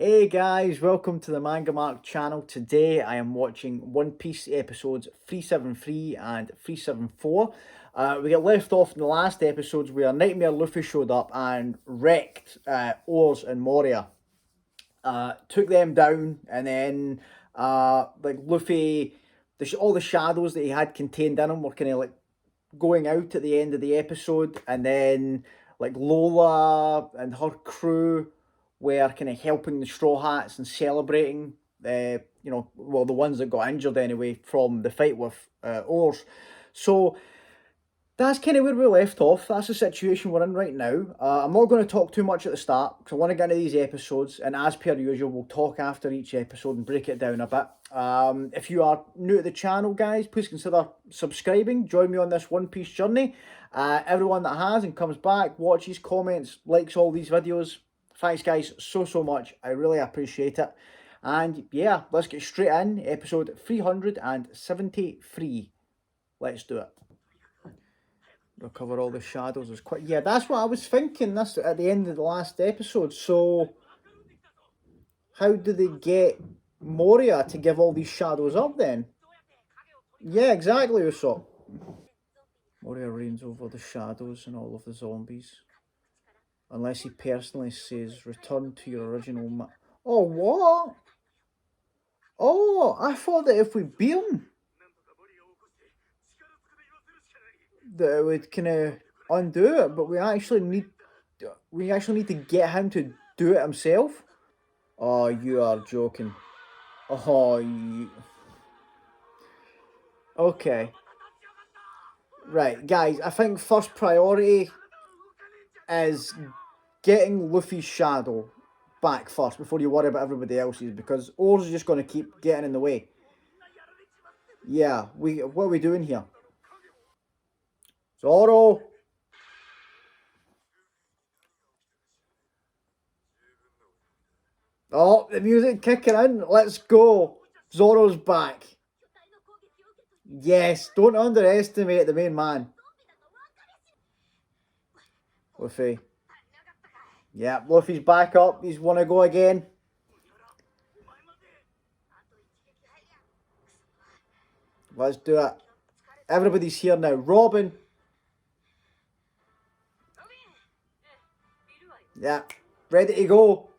Hey guys, welcome to the MangaMark channel. Today I am watching One Piece episodes 373 and 374. We got left off in the last episodes where Nightmare Luffy showed up and wrecked Oars and Moria. Took them down, and then Luffy, all the shadows that he had contained in him were kind of like going out at the end of the episode, and then like Lola and her crew were kind of helping the Straw Hats and celebrating, the ones that got injured anyway from the fight with Oars. So that's kind of where we left off. That's the situation we're in right now. I'm not going to talk too much at the start because I want to get into these episodes, and as per usual, we'll talk after each episode and break it down a bit. If you are new to the channel, guys, please consider subscribing. Join me on this One Piece journey. Everyone that has and comes back, watches, comments, likes all these videos, thanks, guys, so much. I really appreciate it. And yeah, let's get straight in. Episode 373. Let's do it. Recover all the shadows is quite... Yeah, that's what I was thinking this at the end of the last episode. So how do they get Moria to give all these shadows up then? Yeah, exactly, Usopp. Moria reigns over the shadows and all of the zombies. Unless he personally says, return to your original Oh, what? Oh, I thought that if we beat him, that it would kind of undo it, but we actually need to get him to do it himself. Oh, you are joking. Oh, okay. Right, guys, I think first priority is getting Luffy's shadow back first before you worry about everybody else's, because Oars is just going to keep getting in the way. Yeah, what are we doing here? Zoro! Oh, the music kicking in. Let's go. Zoro's back. Yes, don't underestimate the main man. Luffy. Yeah, Luffy's back up. He's want to go again. Let's do it. Everybody's here now. Robin. Yeah, ready to go.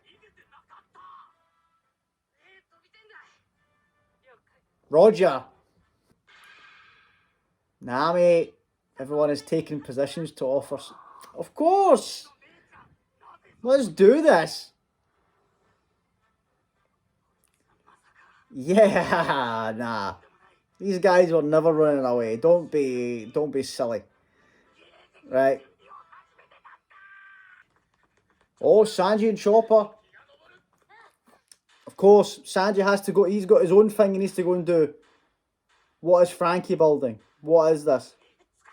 Roger. Nah, mate. Everyone is taking positions to offer. Of course. Let's do this. Yeah, nah. These guys were never running away. Don't be silly. Right. Oh, Sanji and Chopper. Of course, Sanji has to go. He's got his own thing he needs to go and do. What is Frankie building? What is this?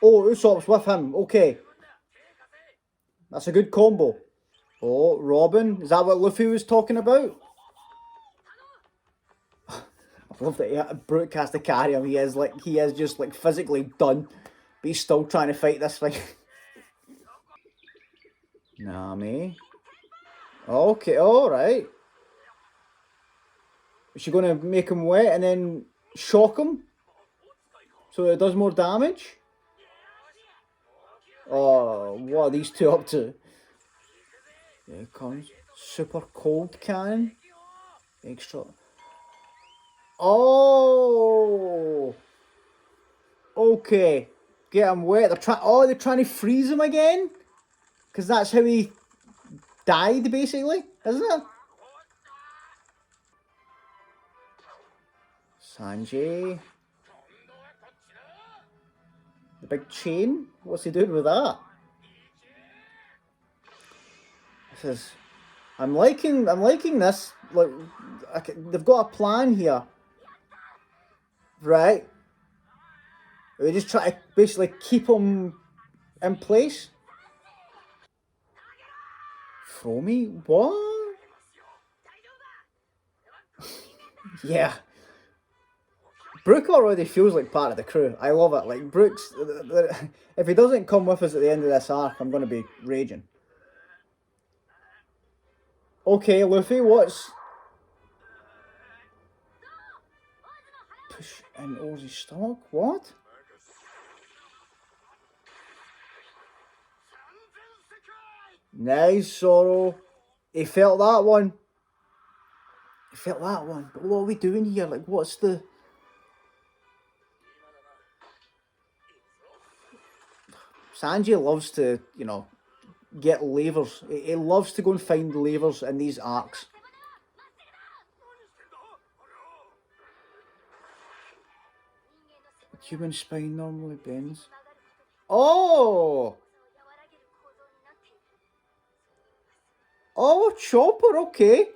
Oh, Usopp's with him. Okay. That's a good combo. Oh, Robin. Is that what Luffy was talking about? I love that Brooke has to carry him. He is just like physically done. But he's still trying to fight this thing. Nami. Okay, alright. Is she going to make him wet and then shock him? So it does more damage? Oh, what are these two up to? Here it comes. Super cold cannon. Extra. Oh! Okay. Get him wet. They're trying to freeze him again? Because that's how he died, basically, isn't it? Sanji. The big chain? What's he doing with that? This is... I'm liking this. Like, they've got a plan here. Right? We just try to basically keep him in place. Throw me? What? Yeah. Brooke already feels like part of the crew. I love it. Like, Brooks, if he doesn't come with us at the end of this arc, I'm going to be raging. Okay, Luffy, what's push in Oars' stomach? What? Nice, Sorrow. He felt that one. He felt that one. But what are we doing here? Like, what's the... Sanji loves to, you know, get levers. He loves to go and find levers in these arcs. Human spine normally bends. Oh! Oh, Chopper, okay.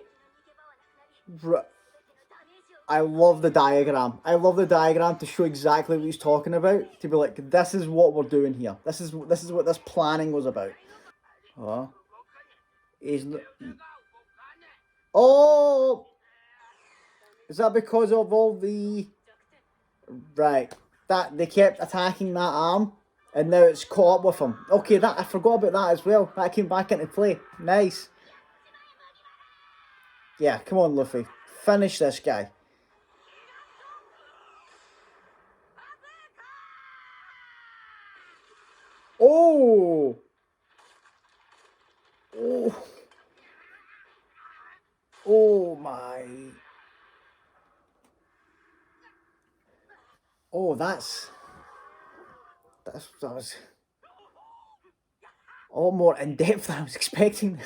I love the diagram. I love the diagram to show exactly what he's talking about. To be like, this is what we're doing here. This is what this planning was about. Oh, he's. Oh, is that because of all the? Right, that they kept attacking that arm, and now it's caught up with him. Okay, that I forgot about that as well. That came back into play. Nice. Yeah, come on, Luffy, finish this guy. Oh. Oh. Oh my. Oh, that was a lot more in depth than I was expecting.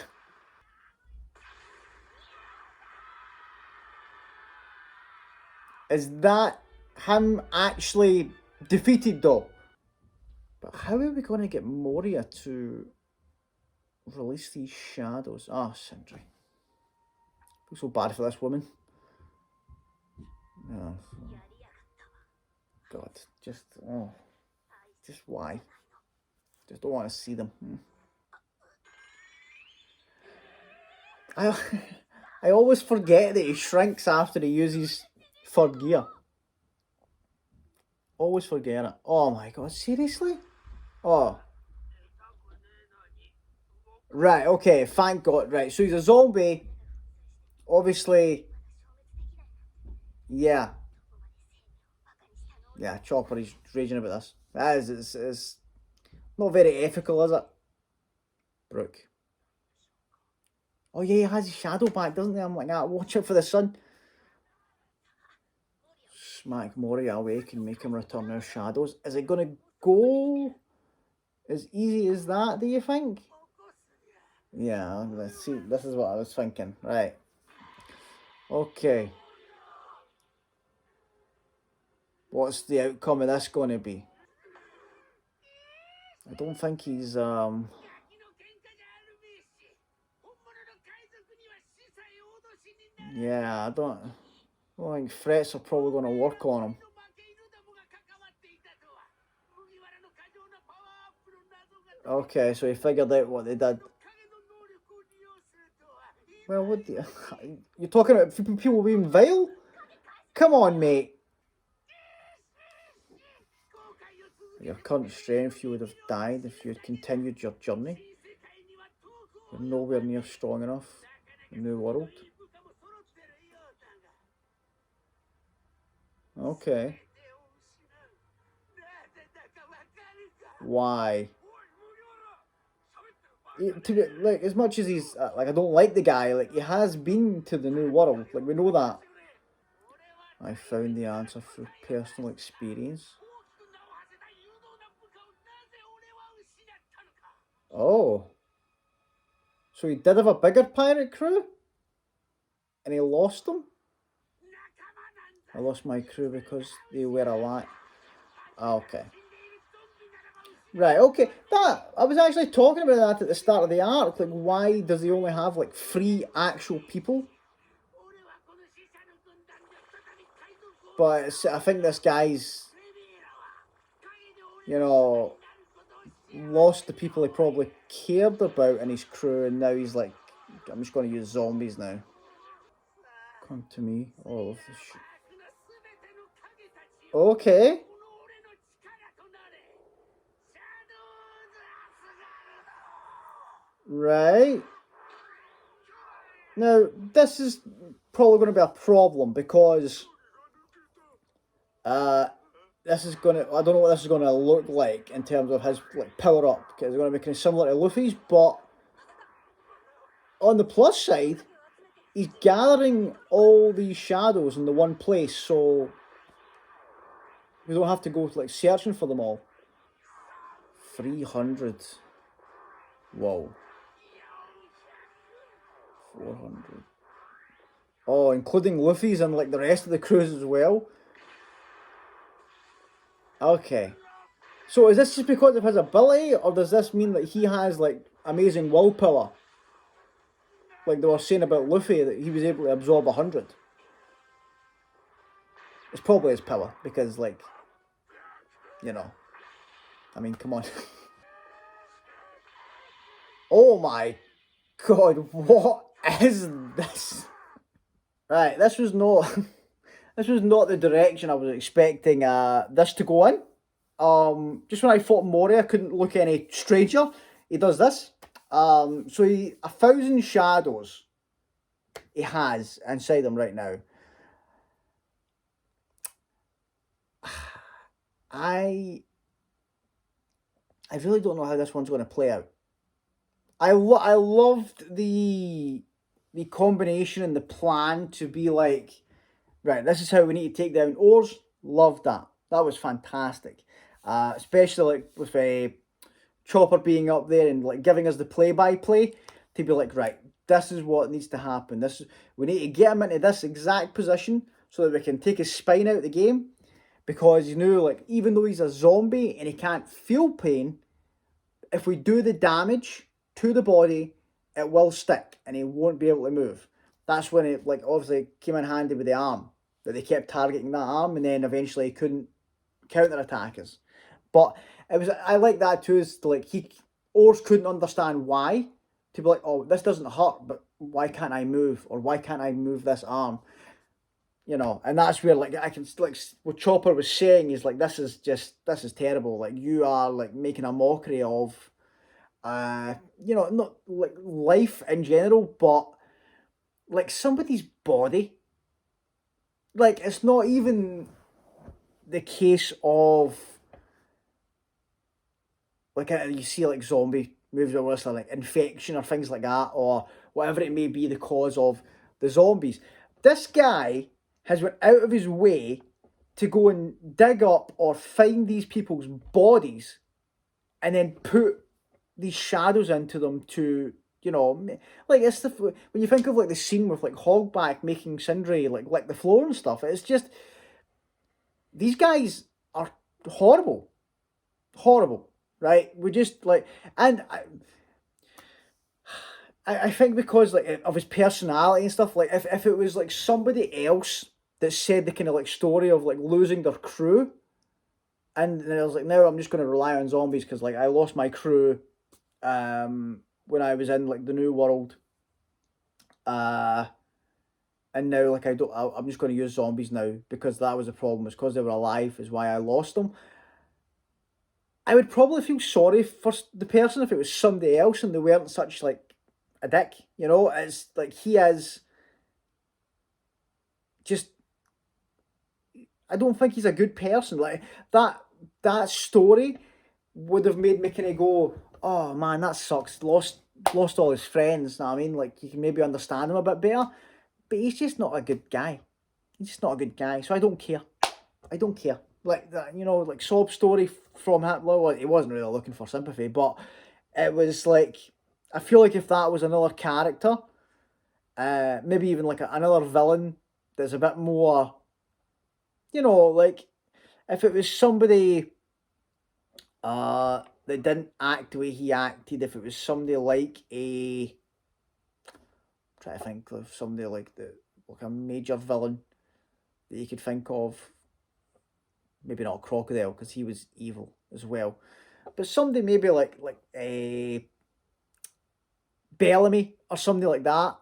Is that him actually defeated though? But how are we going to get Moria to release these shadows? Ah, oh, Sindri. I feel so bad for this woman. Oh, God, just why? Just don't want to see them. I always forget that he shrinks after he uses third gear. Always forget it. Oh my God, seriously? Oh. Right, okay, thank God. Right, so he's a zombie. Obviously, yeah. Yeah, Chopper is raging about this. That is, it's not very ethical, is it? Brooke. Oh yeah, he has his shadow back, doesn't he? I'm like, watch out for the sun. Smack Moria awake and make him return our shadows. Is it going to go as easy as that, do you think? Yeah, let's see. This is what I was thinking. Right. Okay. What's the outcome of this going to be? I don't think he's yeah, I don't think threats are probably going to work on him. Okay, so he figured out what they did. Well, what do you're talking about people being vile? Come on, mate. Your current strength, you would have died if you had continued your journey. You're nowhere near strong enough. The new world. Okay. Why? To be, like, as much as he's like, I don't like the guy. Like, he has been to the new world. Like, we know that. I found the answer through personal experience. Oh. So he did have a bigger pirate crew? And he lost them? I lost my crew because they were alive. Okay. Right, okay. That I was actually talking about that at the start of the arc. Like, why does he only have like 3 actual people? But I think this guy's, you know, lost the people he probably cared about in his crew, and now he's like, I'm just going to use zombies now. Come to me, all of the shit. Okay. Right. Now, this is probably going to be a problem because Uh, this is gonna. I don't know what this is gonna look like in terms of his like power up, because it's gonna be kind of similar to Luffy's. But on the plus side, he's gathering all these shadows in the one place, so we don't have to go like searching for them all. 300. Whoa. 400. Oh, including Luffy's and like the rest of the crews as well. Okay. So is this just because of his ability, or does this mean that he has like amazing willpower? Like they were saying about Luffy, that he was able to absorb 100. It's probably his power, because like, you know, I mean, come on. Oh my god, what is this? Right, this was not this was not the direction I was expecting this to go in. Just when I thought Moria couldn't look any stranger, he does this. So 1,000 shadows he has inside him right now. I really don't know how this one's going to play out. I loved the combination and the plan to be like, right, this is how we need to take down Oars. Loved that. That was fantastic. Especially like with Chopper being up there and like giving us the play-by-play to be like, right, this is what needs to happen. We need to get him into this exact position so that we can take his spine out of the game. Because like even though he's a zombie and he can't feel pain, if we do the damage to the body, it will stick and he won't be able to move. That's when it like obviously came in handy with the arm, that they kept targeting that arm and then eventually he couldn't counter-attack us. But I like that too, is like Oars couldn't understand why, to be like, oh, this doesn't hurt, but why can't I move, or why can't I move this arm? And that's where like I can like what Chopper was saying is like, this is terrible. Like you are like making a mockery of not like life in general, but like somebody's body. Like it's not even the case of like you see like zombie movies or whatever, like infection or things like that, or whatever it may be the cause of the zombies. This guy has went out of his way to go and dig up or find these people's bodies and then put these shadows into them to, like it's when you think of like the scene with like Hogback making Sindri like lick the floor and stuff, it's just, these guys are horrible. Horrible, right? We just like, and I think because like of his personality and stuff, like if it was like somebody else that said the kind of like story of like losing their crew, and then I was like, now I'm just going to rely on zombies because like I lost my crew when I was in like the New World, and now like I'm just going to use zombies now because that was the problem. It's because they were alive is why I lost them. I would probably feel sorry for the person if it was somebody else and they weren't such like a dick. It's like he is just, I don't think he's a good person. Like that story would have made me kind of go, oh man, that sucks. Lost all his friends. Know what I mean? Like you can maybe understand him a bit better, but he's just not a good guy. He's just not a good guy. So I don't care. I don't care. Like that, like sob story from him. Well, he wasn't really looking for sympathy, but it was like, I feel like if that was another character, maybe even like another villain that's a bit more, like if it was somebody that didn't act the way he acted, if it was somebody like I'm trying to think of somebody like a major villain that you could think of. Maybe not Crocodile because he was evil as well, but somebody maybe like a Bellamy or somebody like that.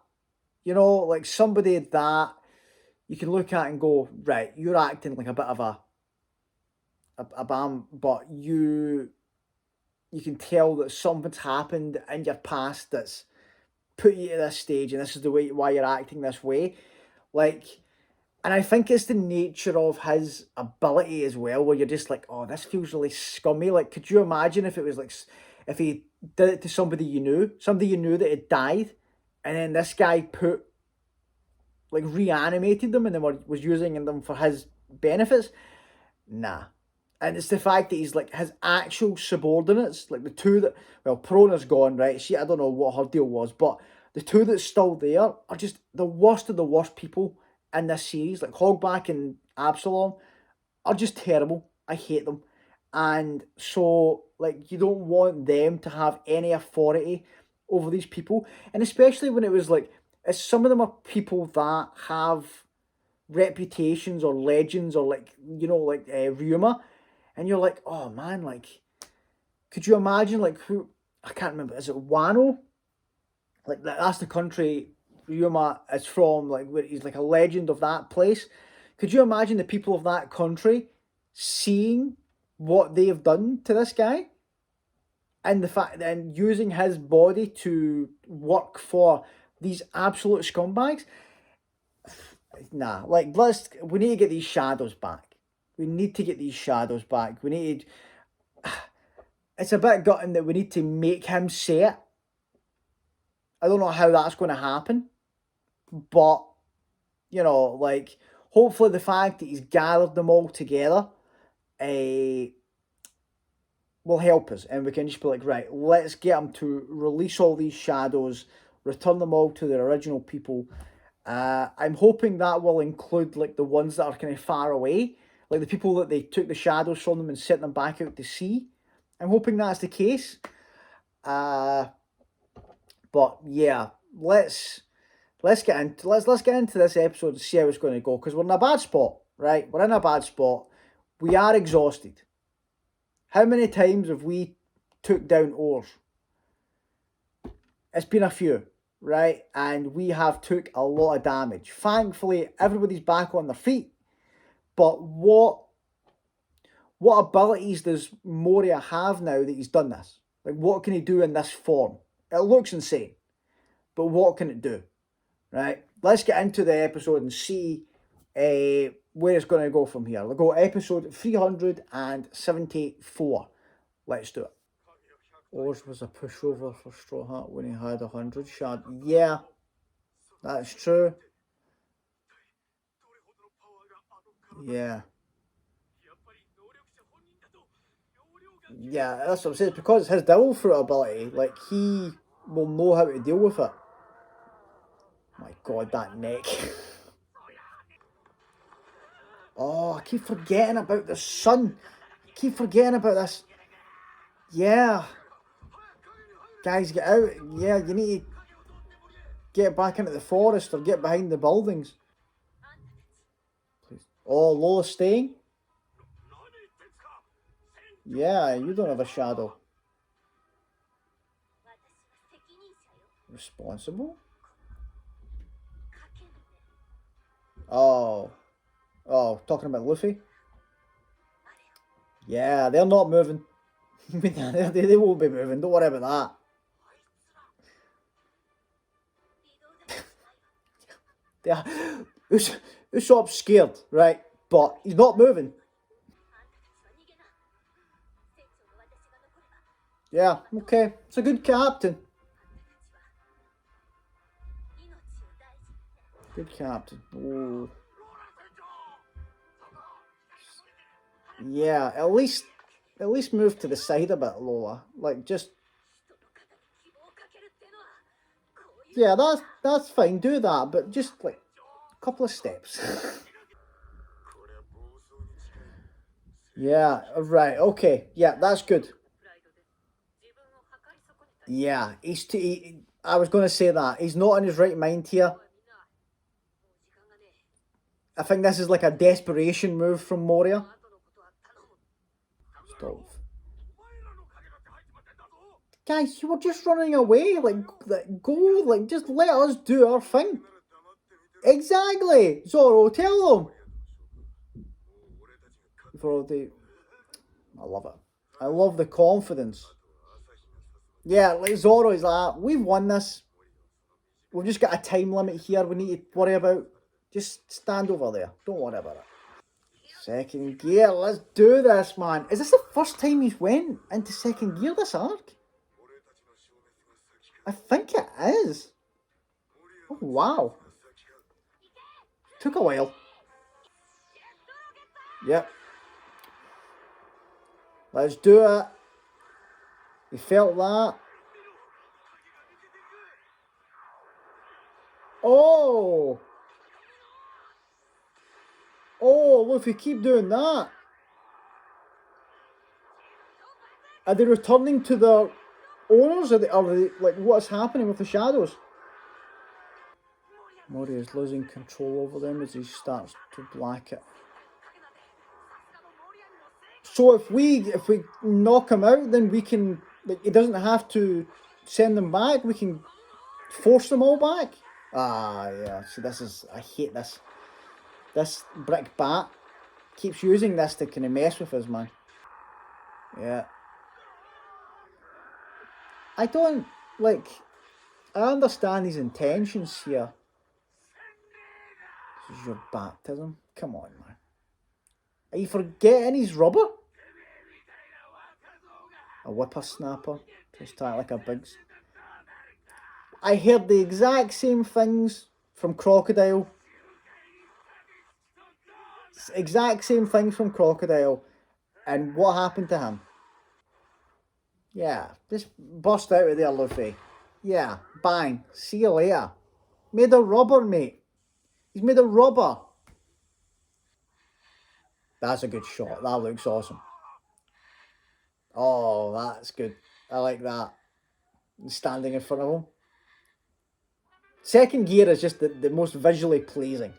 Like somebody that you can look at and go, right, you're acting like a bit of a bam, but you can tell that something's happened in your past that's put you to this stage, and this is the way why you're acting this way. Like And I think it's the nature of his ability as well, where you're just like, oh, this feels really scummy. Like, could you imagine if it was like, if he did it to somebody you knew that had died, and then this guy put, like, reanimated them and then was using them for his benefits? Nah. And it's the fact that he's like his actual subordinates, like the two that, well, Perona's gone, right? I don't know what her deal was, but the two that's still there are just the worst of the worst people in this series. Like Hogback and Absalom are just terrible. I hate them. And so, like, you don't want them to have any authority over these people. And especially when it was like, some of them are people that have reputations or legends or, like, like Ryuma. And you're like, oh man, like, could you imagine, like, who, I can't remember, is it Wano? Like, that's the country Ryuma is from, like, where he's like a legend of that place. Could you imagine the people of that country seeing what they've done to this guy? And the fact, and using his body to work for these absolute scumbags? Nah, like, we need to get these shadows back. We need to get these shadows back. We need, it's a bit gutting that we need to make him say it. I don't know how that's going to happen, but, like, hopefully the fact that he's gathered them all together will help us, and we can just be like, right, let's get him to release all these shadows, return them all to their original people. I'm hoping that will include, like, the ones that are kind of far away, like the people that they took the shadows from them and sent them back out to sea. I'm hoping that's the case. But yeah, let's get into this episode and see how it's going to go, because we're in a bad spot, right? We're in a bad spot. We are exhausted. How many times have we took down Oars? It's been a few, right? And we have took a lot of damage. Thankfully, everybody's back on their feet. But what abilities does Moria have now that he's done this? Like, what can he do in this form? It looks insane, but what can it do? Right? Let's get into the episode and see where it's going to go from here. We'll go episode 374. Let's do it. Oars was a pushover for Straw Hat when he had 100 shard. Yeah, that's true. Yeah. Yeah, that's what I'm saying. It's because it's his devil fruit ability. Like, he will know how to deal with it. My god, that neck. Oh, I keep forgetting about the sun. I keep forgetting about this. Yeah. Guys, get out. Yeah, you need to get back into the forest or get behind the buildings. Please. Oh, Lola's staying? Yeah, you don't have a shadow. Responsible? Oh. Oh, talking about Luffy? Yeah, they're not moving. they won't be moving. Don't worry about that. Usopp's scared, right? But he's not moving. Yeah, okay. It's a good captain. Good captain. Ooh. Yeah, at least move to the side a bit, Lola. Like, just... Yeah, that's fine. Do that, but just, like, a couple of steps. Yeah, right, okay. Yeah, that's good. Yeah, I was going to say that. He's not in his right mind here. I think this is like a desperation move from Moria. Stop. Guys, you were just running away. Like, go. Like, just let us do our thing. Exactly. Zoro, tell them. I love it. I love the confidence. Yeah, like Zoro is like, we've won this. We've just got a time limit here we need to worry about. Just stand over there. Don't worry about it. Second gear. Let's do this, man. Is this the first time he's went into second gear this arc? I think it is. Oh, wow. Took a while. Yep. Let's do it. You felt that. Oh! Oh, Luffy, keep doing that. Are they returning to their owners? Are they like, what's happening with the shadows? Moria is losing control over them as he starts to black it. So if we knock him out, then we can, like, he doesn't have to send them back. We can force them all back. Ah, yeah. See, I hate this. This brick bat keeps using this to kind of mess with us, man. Yeah. I don't, like, I understand his intentions here. This is your baptism. Come on, man. Are you forgetting he's rubber? A whippersnapper. Just act like a big... I heard the exact same things from Crocodile. Exact same things from Crocodile. And what happened to him? Yeah, just bust out of there, Luffy. Yeah, bang. See you later. Made of rubber, mate. He's made of rubber. That's a good shot. That looks awesome. Oh, that's good. I like that. Standing in front of him. Second gear is just the most visually pleasing.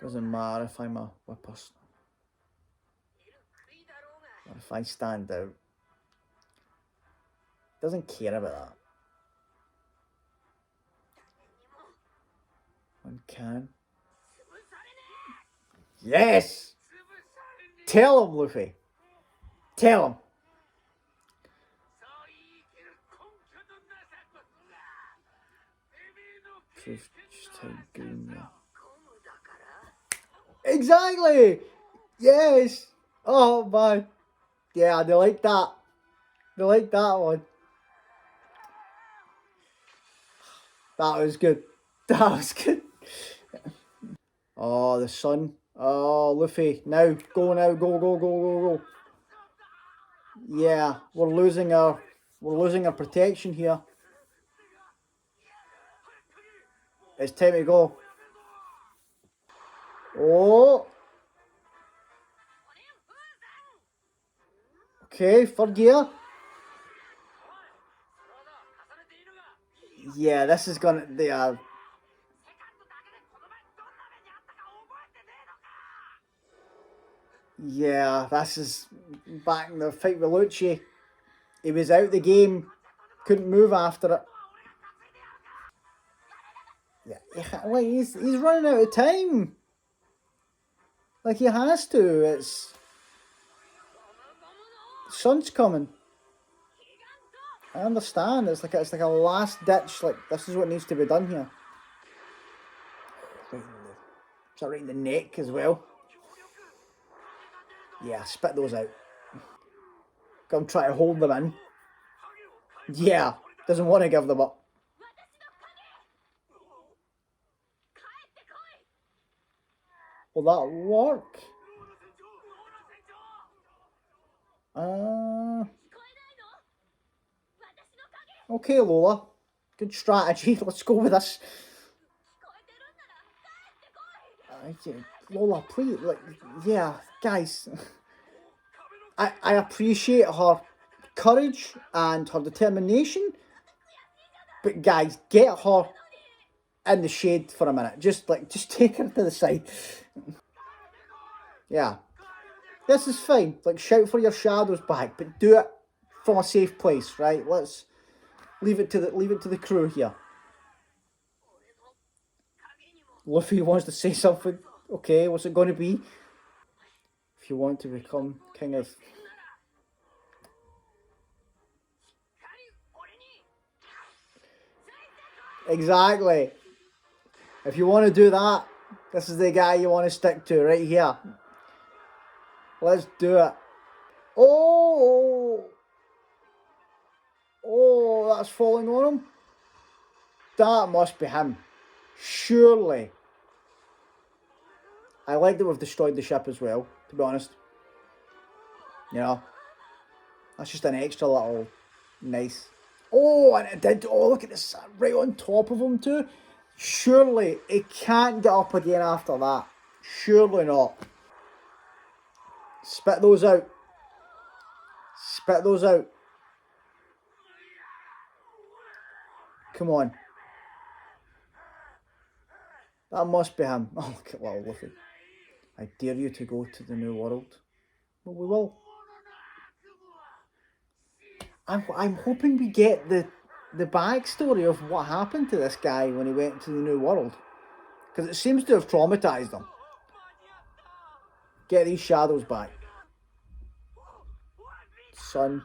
Doesn't matter if I'm a whippersnapper. Or if I stand out. Doesn't care about that. One can. Yes! Tell him, Luffy. Tell him. Proof just how green you are. Exactly! Yes! Oh, man. Yeah, they like that. They like that one. That was good. That was good. Oh, the sun. Oh, Luffy. Now. Go now. Go, go, go, go, go. Yeah, we're losing our protection here. It's time to go. Oh. Okay, third gear. Yeah, this is gonna... They are... Yeah, this is back in the fight with Lucci. He was out the game. Couldn't move after it. Yeah, like he's running out of time. Like he has to. It's... Sun's coming. I understand. It's like a last ditch. Like this is what needs to be done here. Is that right in the neck as well? Yeah, spit those out. Come try to hold them in. Yeah, doesn't want to give them up. Will that work? Okay, Lola. Good strategy. Let's go with this. Lola, please, like, yeah, guys. I appreciate her courage and her determination, but guys, get her in the shade for a minute. Just take her to the side. Yeah, this is fine. Like, shout for your shadows back, but do it from a safe place, right? Let's leave it to the crew here. Luffy wants to say something. Okay, what's it going to be? If you want to become king of... Exactly. If you want to do that, this is the guy you want to stick to right here. Let's do it. Oh! Oh, that's falling on him. That must be him. Surely. I like that we've destroyed the ship as well, to be honest. You know, that's just an extra little nice. Oh, and it did. Oh, look at this. Right on top of him too. Surely it can't get up again after that. Surely not. Spit those out. Spit those out. Come on. That must be him. Oh, look at little Luffy. I dare you to go to the new world. Well, we will. I'm hoping we get the backstory of what happened to this guy when he went to the new world. Because it seems to have traumatized him. Get these shadows back. Son.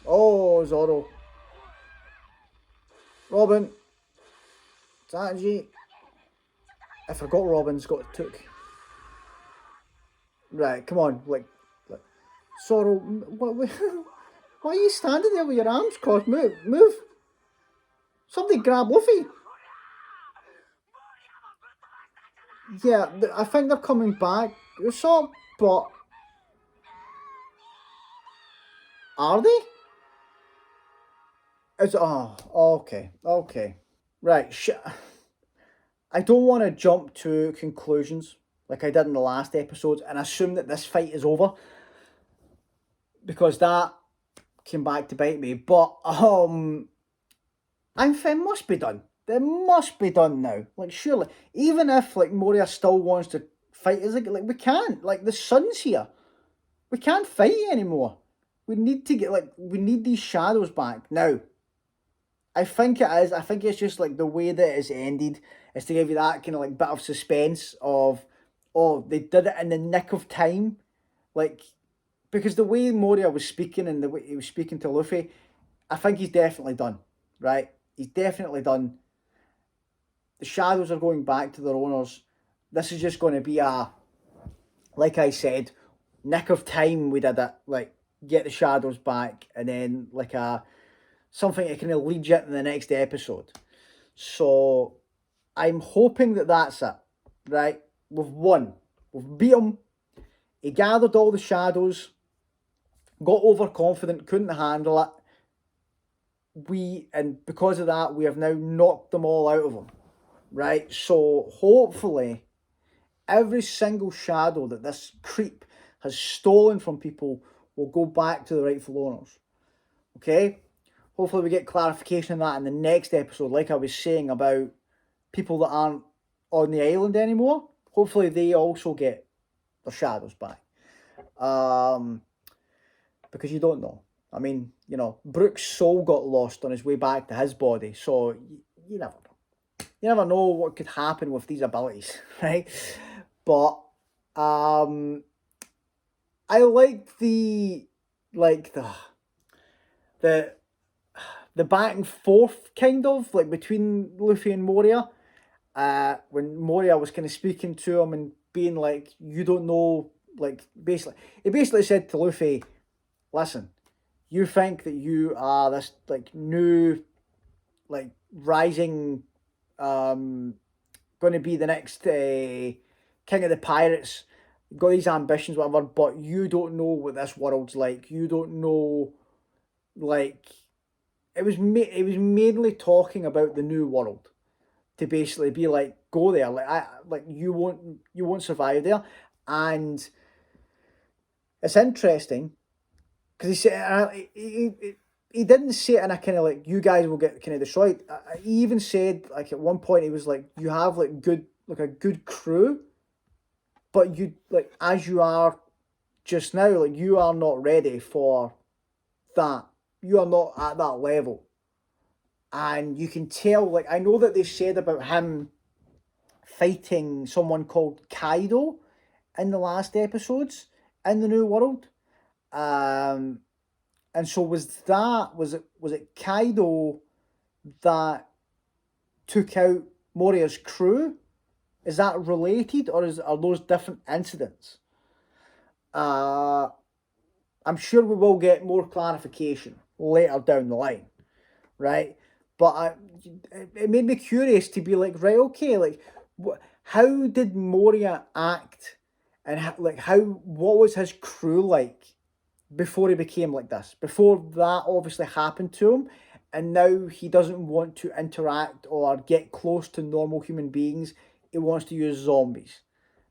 Oh, Zoro. Robin. Sanji. I forgot Robin's got took. Right, come on. Like Zoro, what, why are you standing there with your arms crossed? Move. Somebody grab Luffy. Yeah, I think they're coming back. So, but are they? Okay. Right, I don't want to jump to conclusions like I did in the last episode and assume that this fight is over, because that came back to bite me. But it must be done. It must be done now. Like, surely, even if like Moria still wants to fight us, like we can't. Like, the sun's here. We can't fight anymore. We need to we need these shadows back now. I think it is. I think it's just like the way that it's ended is to give you that kind of like bit of suspense of, oh, they did it in the nick of time. Like, because the way Moria was speaking and the way he was speaking to Luffy, I think he's definitely done, right? He's definitely done. The shadows are going back to their owners. This is just going to be like I said, nick of time we did it. Like, get the shadows back, and then like something that kind of leads you into the next episode. So I'm hoping that that's it, right? We've won. We've beat him. He gathered all the shadows, got overconfident, couldn't handle it. And because of that, we have now knocked them all out of him, right? So hopefully every single shadow that this creep has stolen from people will go back to the rightful owners, okay? Hopefully we get clarification on that in the next episode, like I was saying about people that aren't on the island anymore. Hopefully they also get their shadows back. Because you don't know. I mean, you know, Brook's soul got lost on his way back to his body, so you never know. You never know what could happen with these abilities, right? But I like the back and forth kind of like between Luffy and Moria. When Moria was kind of speaking to him and being like, you don't know, like, he basically said to Luffy, listen, you think that you are this like new, like, rising, going to be the next king of the pirates, got these ambitions, whatever, but you don't know what this world's like. You don't know, like, it was mainly talking about the new world, to basically be like, go there, you won't survive there. And it's interesting because he said he didn't say it in a kind of like, you guys will get kind of destroyed. He even said, like, at one point he was like, you have like a good crew, but you, like, as you are just now, like, you are not ready for that. You are not at that level. And you can tell, like, I know that they said about him fighting someone called Kaido in the last episodes in the New World. And so was it Kaido that took out Moria's crew? Is that related, or are those different incidents? I'm sure we will get more clarification later down the line, right? But it made me curious to be like, right, okay, like, how did Moria act, and what was his crew like before he became like this? Before that obviously happened to him, and now he doesn't want to interact or get close to normal human beings. He wants to use zombies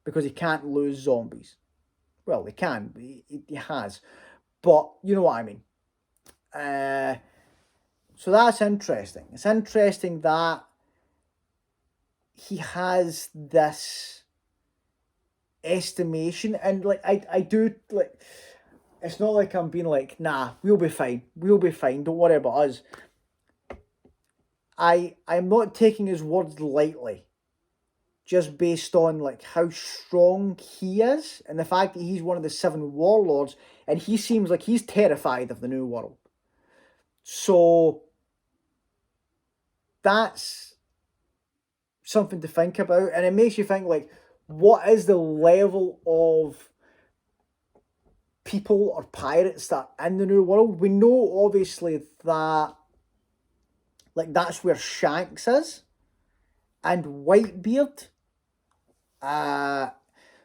because he can't lose zombies. Well, he can, but he has. But you know what I mean. So that's interesting. It's interesting that he has this estimation, and like I do like. It's not like I'm being like, nah, we'll be fine. We'll be fine. Don't worry about us. I'm not taking his words lightly, just based on like how strong he is and the fact that he's one of the 7 warlords, and he seems like he's terrified of the New World. So that's something to think about, and it makes you think like, what is the level of people or pirates that are in the New World? We know obviously that like that's where Shanks is and Whitebeard.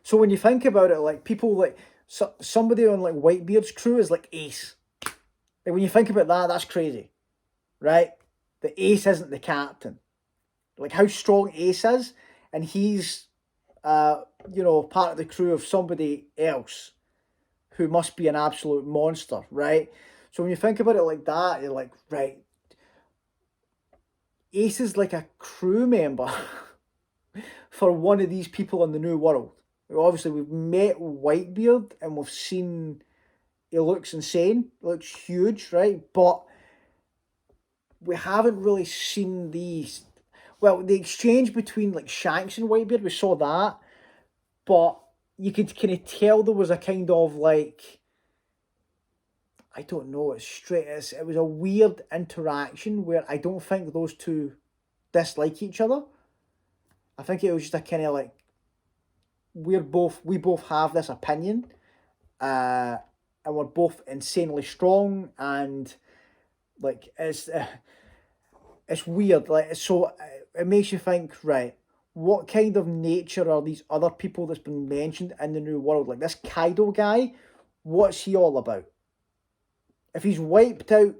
So when you think about it, like people like somebody on like Whitebeard's crew is like Ace. Like when you think about that, that's crazy, right? The Ace isn't the captain. Like how strong Ace is, and he's part of the crew of somebody else who must be an absolute monster, right? So when you think about it like that, you're like, right, Ace is like a crew member for one of these people in the New World. Obviously, we've met Whitebeard and we've seen he looks insane, looks huge, right? But we haven't really seen these. Well, the exchange between like Shanks and Whitebeard, we saw that, but you could kind of tell there was a kind of like, I don't know, it was a weird interaction where I don't think those two dislike each other. I think it was just a kind of like, we both have this opinion, and we're both insanely strong, and like it's weird. Like, so it makes you think, right, what kind of nature are these other people that's been mentioned in the New World? Like this Kaido guy, what's he all about? If he's wiped out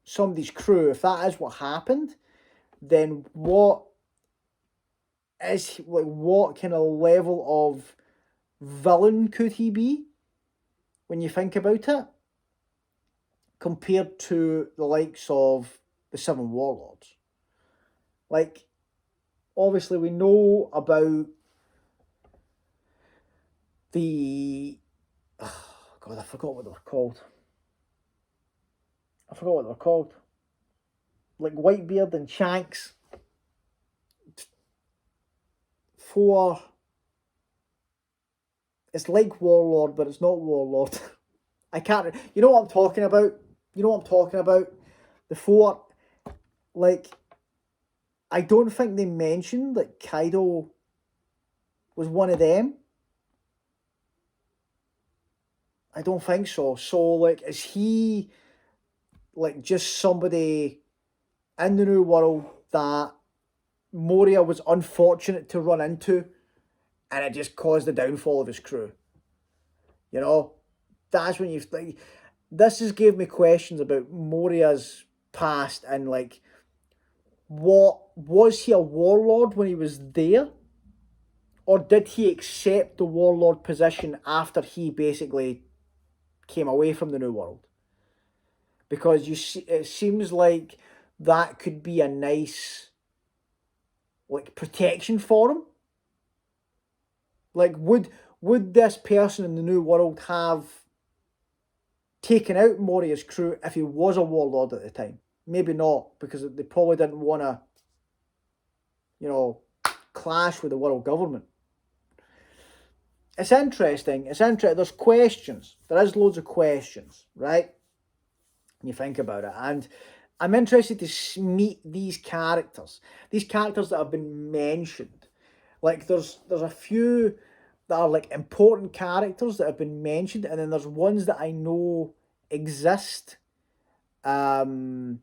somebody's crew, if that is what happened, then what kind of level of villain could he be when you think about it, compared to the likes of the 7 warlords? Like, obviously we know about the God, I forgot what they were called. Like Whitebeard and Shanks. 4. It's like Warlord, but it's not Warlord. I can't. You know what I'm talking about? The 4. Like, I don't think they mentioned that Kaido was one of them. I don't think so. So, like, is he like just somebody in the New World that Moria was unfortunate to run into, and it just caused the downfall of his crew? You know, that's when you like. This has gave me questions about Moria's past, and like, what was he a warlord when he was there, or did he accept the warlord position after he basically came away from the New World? Because it seems like that could be a nice like protection for him. Like, would this person in the New World have taken out Moria's crew if he was a warlord at the time? Maybe not, because they probably didn't want to, clash with the world government. It's interesting. There's questions. There is loads of questions, right? When you think about it. And I'm interested to meet these characters that have been mentioned. Like there's a few that are like important characters that have been mentioned, and then there's ones that I know exist. But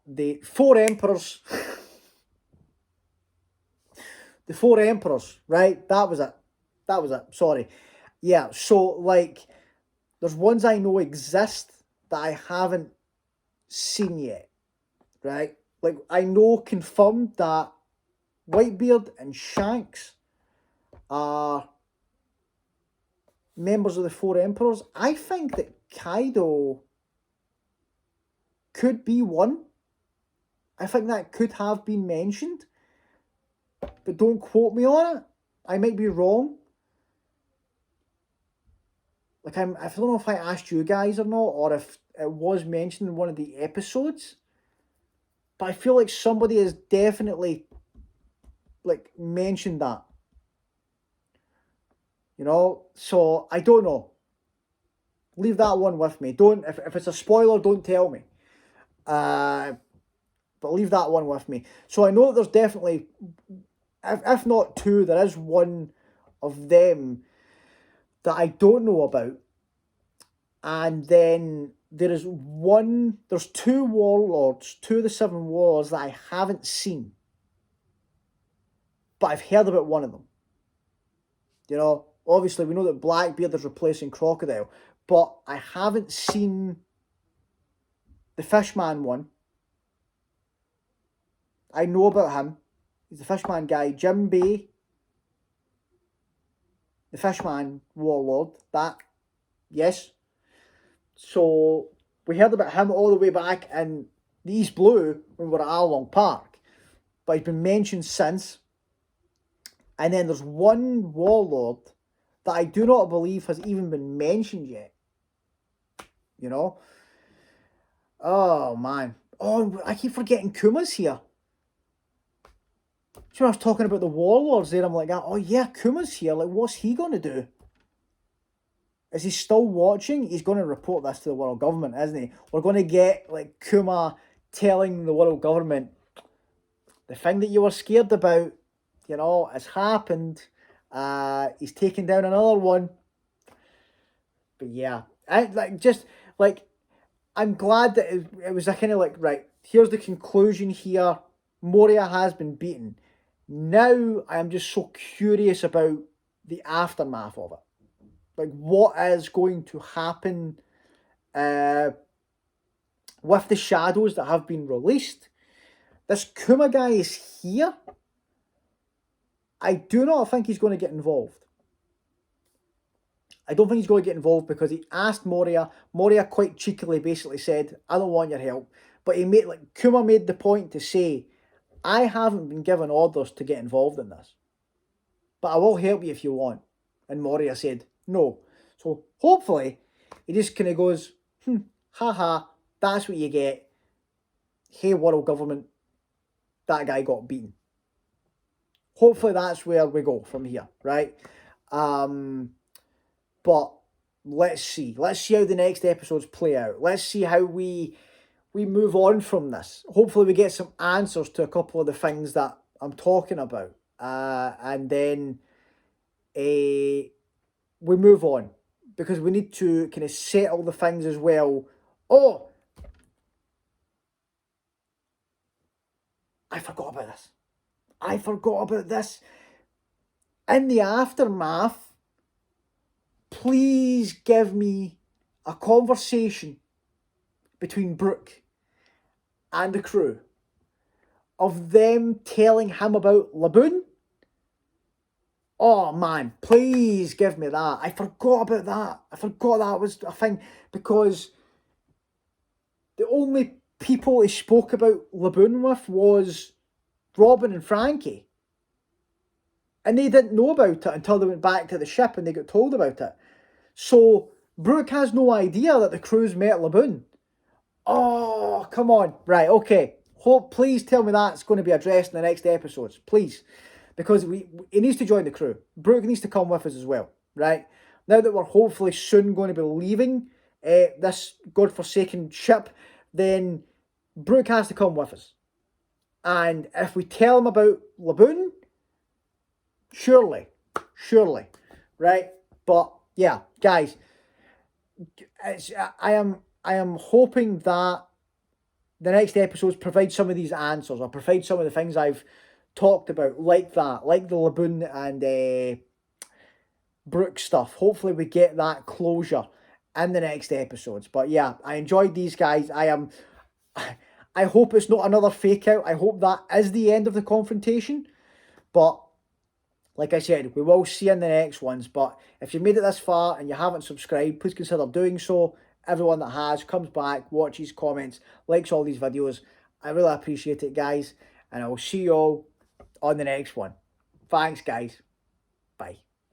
the four emperors, the four emperors, right? That was it. That was it. Sorry. Yeah. So like, there's ones I know exist that I haven't seen yet, right? Like I know confirmed that Whitebeard and Shanks are members of the Four Emperors. I think that Kaido could be one. I think that could have been mentioned, but don't quote me on it. I might be wrong. Like I don't know if I asked you guys or not, or if it was mentioned in one of the episodes. But I feel like somebody has definitely like mentioned that. You know, so I don't know. Leave that one with me. Don't if it's a spoiler, don't tell me. But leave that one with me. So I know that there's definitely, if not two, there is one of them that I don't know about. And then there's two warlords, two of the seven warlords that I haven't seen. But I've heard about one of them. You know, obviously we know that Blackbeard is replacing Crocodile, but I haven't seen the Fishman one. I know about him. He's the Fishman guy. Jim Bay, the Fishman warlord. That, yes. So we heard about him all the way back in the East Blue when we were at Arlong Park. But he's been mentioned since. And then there's one warlord that I do not believe has even been mentioned yet. You know? Oh, man. Oh, I keep forgetting Kuma's here. So I was talking about the warlords there, I'm like, oh yeah, Kuma's here. Like, what's he going to do? Is he still watching? He's going to report this to the world government, isn't he? We're going to get, like, Kuma telling the world government, the thing that you were scared about, you know, has happened. He's taken down another one. But yeah, I'm glad that it was a kind of like, right, here's the conclusion here. Moria has been beaten. Now I am just so curious about the aftermath of it. Like, what is going to happen with the shadows that have been released? This Kuma guy is here. I do not think he's going to get involved. I don't think he's going to get involved because he asked Moria. Moria quite cheekily basically said, I don't want your help. But Kuma made the point to say, I haven't been given orders to get involved in this, but I will help you if you want. And Moria said, no. So hopefully he just kind of goes, haha, that's what you get. Hey, world government, that guy got beaten. Hopefully that's where we go from here, right? But let's see. Let's see how the next episodes play out. Let's see how we move on from this. Hopefully we get some answers to a couple of the things that I'm talking about. And then we move on. Because we need to kind of settle the things as well. Oh! I forgot about this. In the aftermath, please give me a conversation between Brook and the crew of them telling him about Laboon. Oh man, please give me that. I forgot about that. I forgot that was a thing because the only people he spoke about Laboon with was Robin and Frankie. And they didn't know about it until they went back to the ship and they got told about it. So Brook has no idea that the crew's met Laboon. Oh, come on. Right, okay. Please tell me that's going to be addressed in the next episodes. Please. Because he needs to join the crew. Brook needs to come with us as well, right? Now that we're hopefully soon going to be leaving this godforsaken ship, then Brook has to come with us. And if we tell him about Laboon, surely, right? But yeah, guys, I am hoping that the next episodes provide some of these answers, or provide some of the things I've talked about, like that, like the Laboon and Brook stuff. Hopefully we get that closure in the next episodes. But yeah, I enjoyed these guys. I hope it's not another fake out. I hope that is the end of the confrontation. But like I said, we will see in the next ones. But if you've made it this far and you haven't subscribed, please consider doing so. Everyone that has comes back, watches, comments, likes all these videos. I really appreciate it, guys. And I will see you all on the next one. Thanks, guys. Bye.